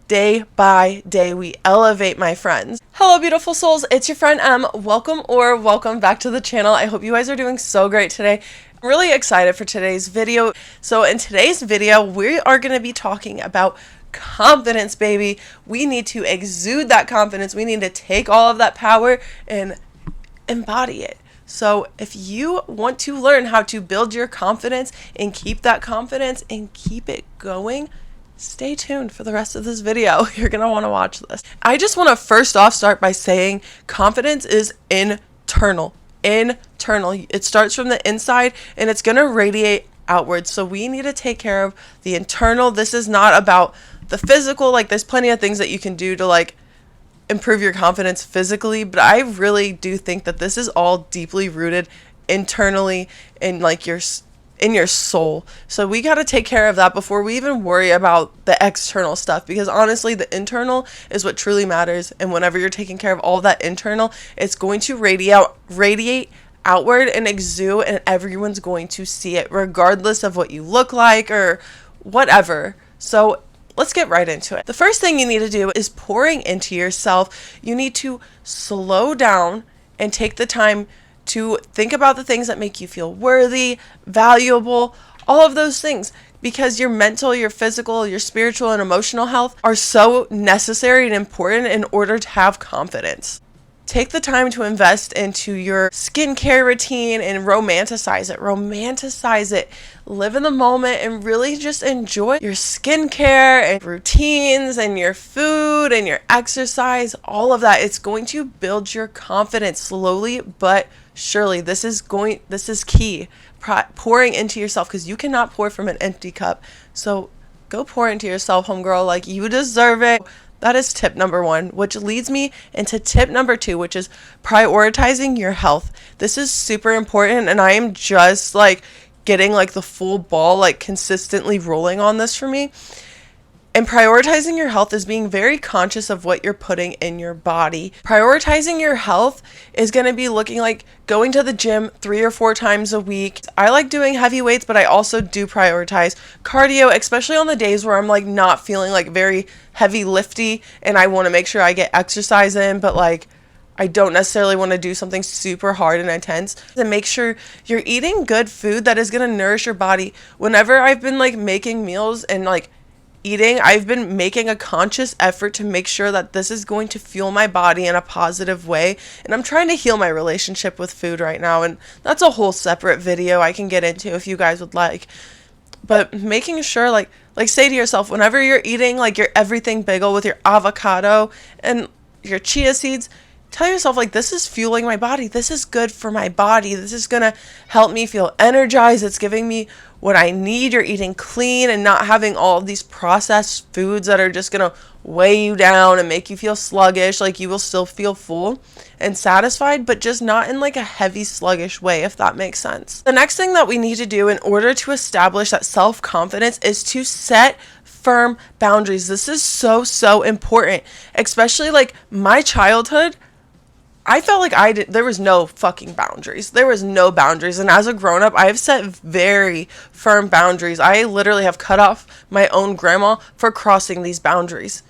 day by day we elevate, my friends. Hello, beautiful souls. It's your friend Em. Welcome back to the channel. I hope you guys are doing so great today. I'm really excited for today's video. So in today's video, we are going to be talking about confidence, baby. We need to exude that confidence. We need to take all of that power and embody it. So if you want to learn how to build your confidence and keep that confidence and keep it going, stay tuned for the rest of this video. You're going to want to watch this. I just want to first off start by saying confidence is internal. It starts from the inside and it's going to radiate outwards. So we need to take care of the internal. This is not about the physical. Like, there's plenty of things that you can do to like improve your confidence physically, but I really do think that this is all deeply rooted internally in like in your soul. So we got to take care of that before we even worry about the external stuff, because honestly the internal is what truly matters. And whenever you're taking care of all that internal, it's going to radiate outward and exude, and everyone's going to see it regardless of what you look like or whatever. So let's get right into it. The first thing you need to do is pouring into yourself. You need to slow down and take the time to think about the things that make you feel worthy, valuable, all of those things, because your mental, your physical, your spiritual and emotional health are so necessary and important in order to have confidence. Take the time to invest into your skincare routine and romanticize it. Romanticize it. Live in the moment and really just enjoy your skincare and routines and your food and your exercise, all of that. It's going to build your confidence slowly but surely. This is key. Pouring into yourself, because you cannot pour from an empty cup. So go pour into yourself, homegirl. Like, you deserve it. That is tip number 1, which leads me into tip number 2, which is prioritizing your health. This is super important, and I am just like getting like the full ball, like consistently rolling on this for me. And prioritizing your health is being very conscious of what you're putting in your body. Prioritizing your health is going to be looking like going to the gym 3 or 4 times a week. I like doing heavy weights, but I also do prioritize cardio, especially on the days where I'm like not feeling like very heavy lifty and I want to make sure I get exercise in, but like I don't necessarily want to do something super hard and intense. And make sure you're eating good food that is going to nourish your body. Whenever I've been like making meals and like eating, I've been making a conscious effort to make sure that this is going to fuel my body in a positive way. And I'm trying to heal my relationship with food right now, and that's a whole separate video I can get into if you guys would like. But making sure like say to yourself, whenever you're eating like your everything bagel with your avocado and your chia seeds, tell yourself like, this is fueling my body. This is good for my body. This is going to help me feel energized. It's giving me what I need. You're eating clean and not having all of these processed foods that are just going to weigh you down and make you feel sluggish. Like, you will still feel full and satisfied, but just not in like a heavy, sluggish way, if that makes sense. The next thing that we need to do in order to establish that self-confidence is to set firm boundaries. This is so important, especially like my childhood. I felt like there was no fucking boundaries. There was no boundaries. And as a grown up, I've set very firm boundaries. I literally have cut off my own grandma for crossing these boundaries.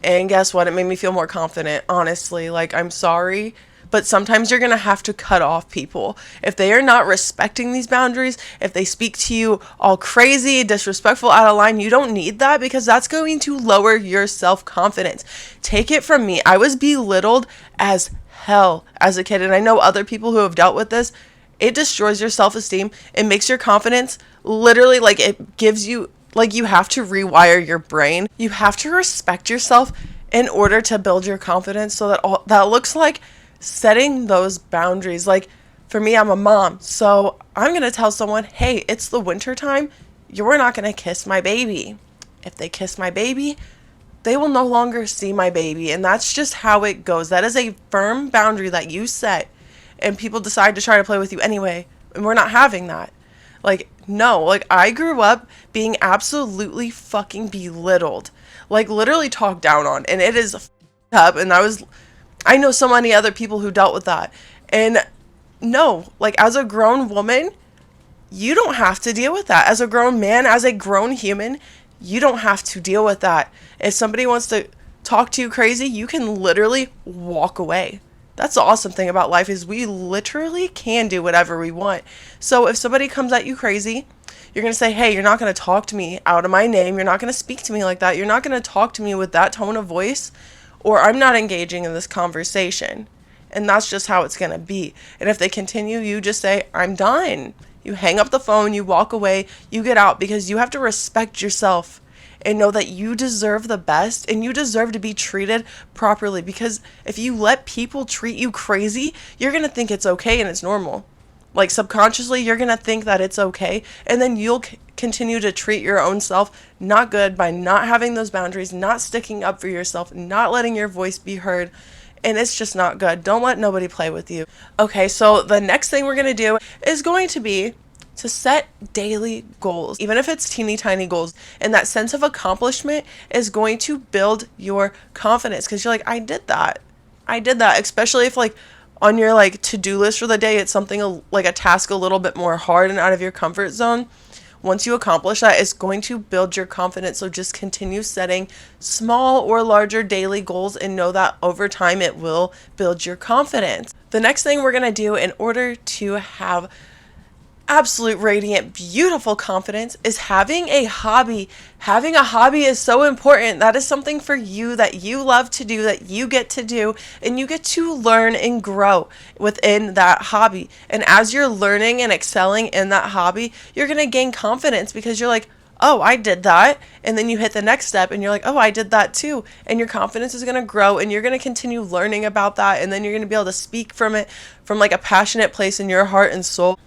And guess what? It made me feel more confident, honestly. Like, I'm sorry, but sometimes you're going to have to cut off people. If they are not respecting these boundaries, if they speak to you all crazy, disrespectful, out of line, you don't need that, because that's going to lower your self-confidence. Take it from me. I was belittled as hell as a kid, and I know other people who have dealt with this. It destroys your self-esteem. It makes your confidence literally like, it gives you, like, you have to rewire your brain. You have to respect yourself in order to build your confidence. So that looks like setting those boundaries. Like, for me, I'm a mom, so I'm going to tell someone, hey, it's the winter time. You're not going to kiss my baby. If they kiss my baby, they will no longer see my baby. And that's just how it goes. That is a firm boundary that you set, and people decide to try to play with you anyway. And we're not having that. Like, no, like, I grew up being absolutely fucking belittled, like literally talked down on, and it is up. And I know so many other people who dealt with that. And no, like, as a grown woman, you don't have to deal with that. As a grown man, as a grown human, you don't have to deal with that. If somebody wants to talk to you crazy, you can literally walk away. That's the awesome thing about life, is we literally can do whatever we want. So if somebody comes at you crazy, you're going to say, hey, you're not going to talk to me out of my name. You're not going to speak to me like that. You're not going to talk to me with that tone of voice, or I'm not engaging in this conversation. And that's just how it's going to be. And if they continue, you just say, I'm done. You hang up the phone, you walk away, you get out, because you have to respect yourself and know that you deserve the best and you deserve to be treated properly. Because if you let people treat you crazy, you're going to think it's okay and it's normal. Like subconsciously, you're going to think that it's okay. And then you'll continue to treat your own self not good by not having those boundaries, not sticking up for yourself, not letting your voice be heard. And it's just not good. Don't let nobody play with you. Okay, so the next thing we're going to do is going to be to set daily goals, even if it's teeny tiny goals. And that sense of accomplishment is going to build your confidence, because you're like, I did that. Especially if like on your like to-do list for the day, it's something like a task a little bit more hard and out of your comfort zone. Once you accomplish that, it's going to build your confidence. So just continue setting small or larger daily goals and know that over time it will build your confidence. The next thing we're going to do in order to have absolute radiant, beautiful confidence is having a hobby. Having a hobby is so important. That is something for you that you love to do, that you get to do, and you get to learn and grow within that hobby. And as you're learning and excelling in that hobby, you're going to gain confidence, because you're like, oh, I did that. And then you hit the next step and you're like, oh, I did that too. And your confidence is going to grow, and you're going to continue learning about that. And then you're going to be able to speak from it from like a passionate place in your heart and soul.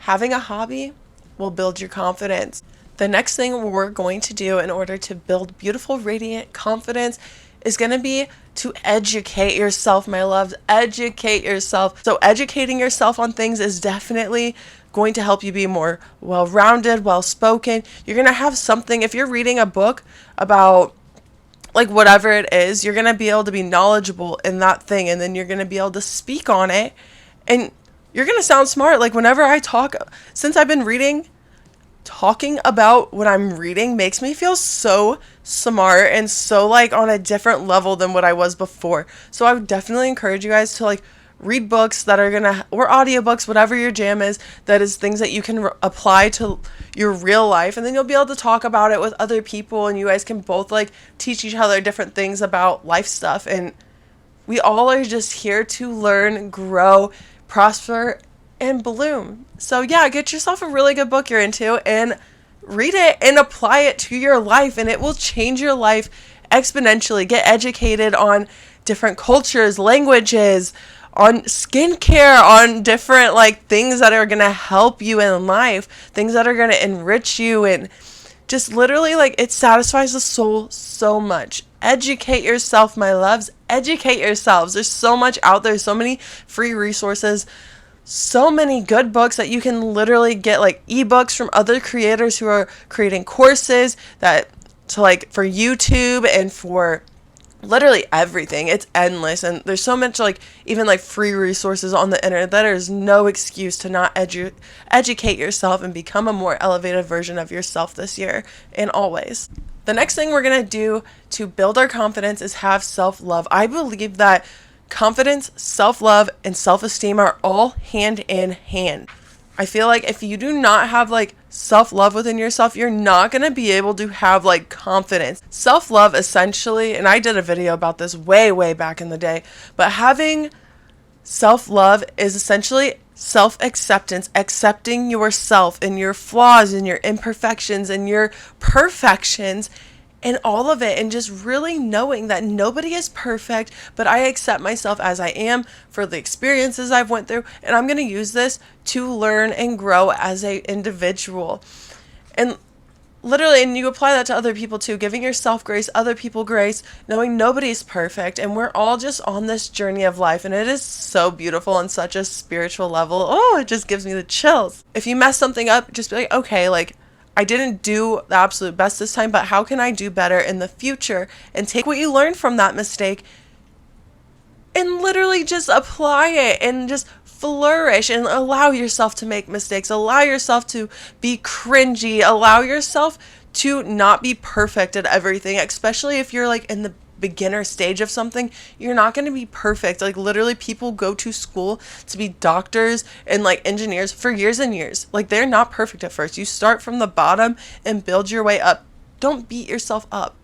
Having a hobby will build your confidence. The next thing we're going to do in order to build beautiful, radiant confidence is going to be to educate yourself, my loves. Educate yourself. So educating yourself on things is definitely going to help you be more well-rounded, well-spoken. You're going to have something, if you're reading a book about like whatever it is, you're going to be able to be knowledgeable in that thing, and then you're going to be able to speak on it, and you're going to sound smart. Like whenever I talk, since I've been reading, talking about what I'm reading makes me feel so smart and so like on a different level than what I was before. So I would definitely encourage you guys to like read books that are gonna, or audiobooks, whatever your jam is, that is things that you can apply to your real life, and then you'll be able to talk about it with other people, and you guys can both like teach each other different things about life stuff. And we all are just here to learn, grow, prosper, and bloom. So yeah, get yourself a really good book you're into and read it and apply it to your life, and it will change your life exponentially. Get educated on different cultures, languages, on skincare, on different like things that are going to help you in life, things that are going to enrich you, and just literally like it satisfies the soul so much. Educate yourself, my loves. Educate yourselves. There's so much out there, so many free resources, so many good books that you can literally get, like ebooks from other creators who are creating courses that to like for YouTube and for literally everything. It's endless, and there's so much like even like free resources on the internet that there's no excuse to not educate yourself and become a more elevated version of yourself this year and always. The next thing we're going to do to build our confidence is have self-love. I believe that confidence, self-love, and self-esteem are all hand in hand. I feel like if you do not have like self-love within yourself, you're not going to be able to have like confidence. Self-love essentially, and I did a video about this way back in the day, but having self-love is essentially self-acceptance, accepting yourself and your flaws and your imperfections and your perfections and all of it, and just really knowing that nobody is perfect, but I accept myself as I am for the experiences I've went through, and I'm going to use this to learn and grow as an individual. And literally, and you apply that to other people too, giving yourself grace, other people grace, knowing nobody's perfect, and we're all just on this journey of life, and it is so beautiful on such a spiritual level. Oh, it just gives me the chills. If you mess something up, just be like, okay, like I didn't do the absolute best this time, but how can I do better in the future? And take what you learned from that mistake and literally just apply it and just flourish and allow yourself to make mistakes. Allow yourself to be cringy. Allow yourself to not be perfect at everything, especially if you're like in the beginner stage of something. You're not going to be perfect. Like literally people go to school to be doctors and like engineers for years and years. Like they're not perfect at first. You start from the bottom and build your way up. Don't beat yourself up.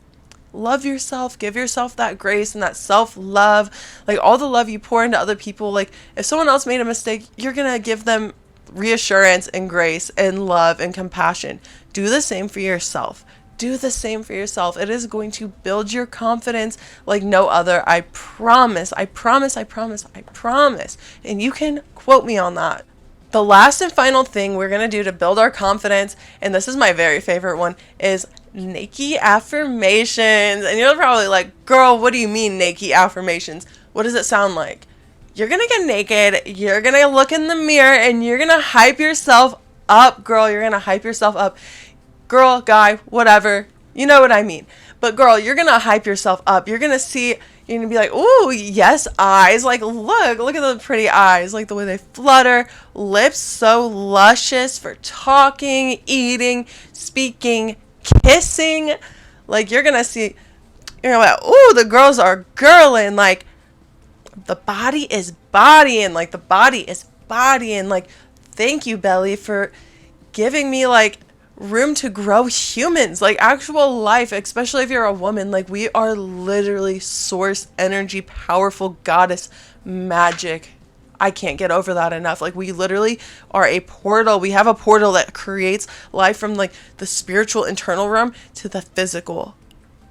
Love yourself, give yourself that grace and that self-love, like all the love you pour into other people. Like if someone else made a mistake, you're gonna give them reassurance and grace and love and compassion. Do the same for yourself. Do the same for yourself. It is going to build your confidence like no other. I promise, I promise, I promise, I promise. And you can quote me on that. The last and final thing we're going to do to build our confidence, and this is my very favorite one, is Nike affirmations. And you're probably like, girl, what do you mean Nike affirmations? What does it sound like? You're going to get naked, you're going to look in the mirror, and you're going to hype yourself up, girl. You're going to hype yourself up. Girl, guy, whatever. You know what I mean. But girl, you're going to hype yourself up. You're going to see, you're going to be like, ooh, yes, eyes. Like, look at the pretty eyes. Like the way they flutter. Lips so luscious for talking, eating, speaking, kissing. Like, you're going to see, you're going to be like, ooh, the girls are girling. Like, the body is bodying. Like, the body is bodying. Like, thank you, belly, for giving me, like, room to grow humans, like actual life, especially if you're a woman. Like we are literally source energy, powerful goddess magic. I can't get over that enough. Like we literally are a portal. We have a portal that creates life from like the spiritual internal realm to the physical.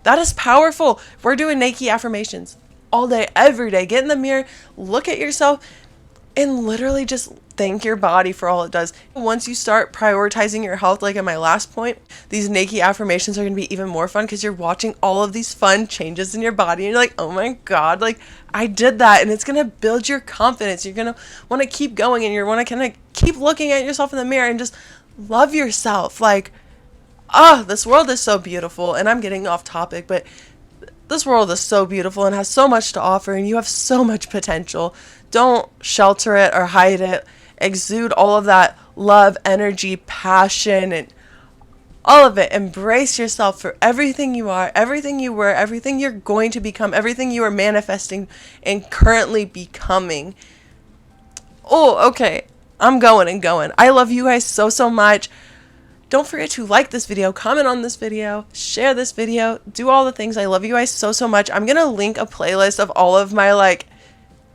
That is powerful. We're doing Nike affirmations all day, every day. Get in the mirror, look at yourself, and literally just thank your body for all it does. Once you start prioritizing your health, like in my last point, these Nike affirmations are going to be even more fun because you're watching all of these fun changes in your body and you're like, oh my God, like I did that. And it's going to build your confidence. You're going to want to keep going and you're want to kind of keep looking at yourself in the mirror and just love yourself. Like, this world is so beautiful. And I'm getting off topic, but this world is so beautiful and has so much to offer and you have so much potential. Don't shelter it or hide it. Exude all of that love, energy, passion, and all of it. Embrace yourself for everything you are, everything you were, everything you're going to become, everything you are manifesting and currently becoming. Oh, okay. I'm going and going. I love you guys so, so much. Don't forget to like this video, comment on this video, share this video, do all the things. I love you guys so, so much. I'm going to link a playlist of all of my like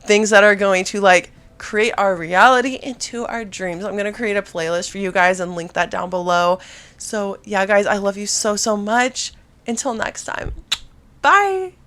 things that are going to like create our reality into our dreams. I'm going to create a playlist for you guys and link that down below. So yeah, guys, I love you so, so much. Until next time. Bye.